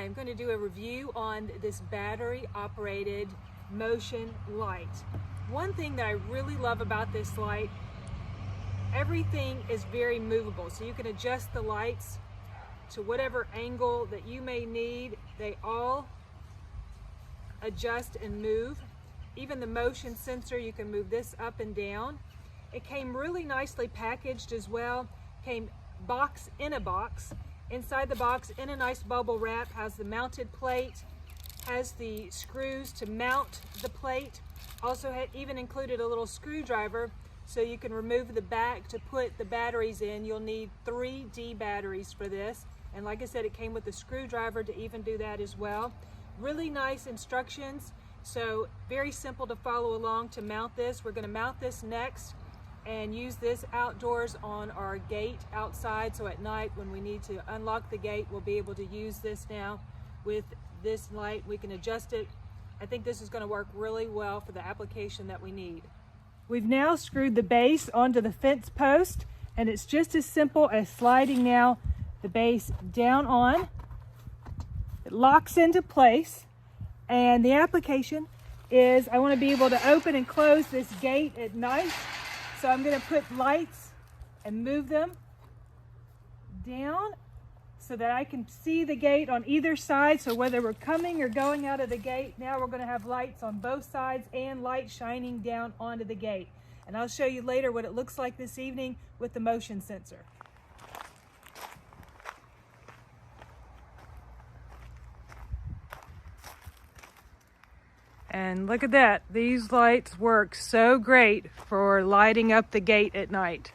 Hi, I'm going to do a review on this battery operated motion light. One thing that I really love about this light, everything is very movable, so you can adjust the lights to whatever angle that you may need. They all adjust and move. Even the motion sensor, you can move this up and down. It came really nicely packaged as well. Came box in a box. Inside the box, in a nice bubble wrap, has the mounted plate, has the screws to mount the plate. Also had even included a little screwdriver so you can remove the back to put the batteries in. You'll need 3D batteries for this. And like I said, it came with a screwdriver to even do that as well. Really nice instructions. So very simple to follow along to mount this. We're going to mount this next and use this outdoors on our gate outside, so at night when we need to unlock the gate, we'll be able to use this now. With this light, we can adjust it. I think this is going to work really well for the application that we need. We've now screwed the base onto the fence post, and it's just as simple as sliding now the base down on. It locks into place, and the application is I want to be able to open and close this gate at night. So I'm going to put lights and move them down so that I can see the gate on either side. So whether we're coming or going out of the gate, now we're going to have lights on both sides and light shining down onto the gate. And I'll show you later what it looks like this evening with the motion sensor. And look at that, these lights work so great for lighting up the gate at night.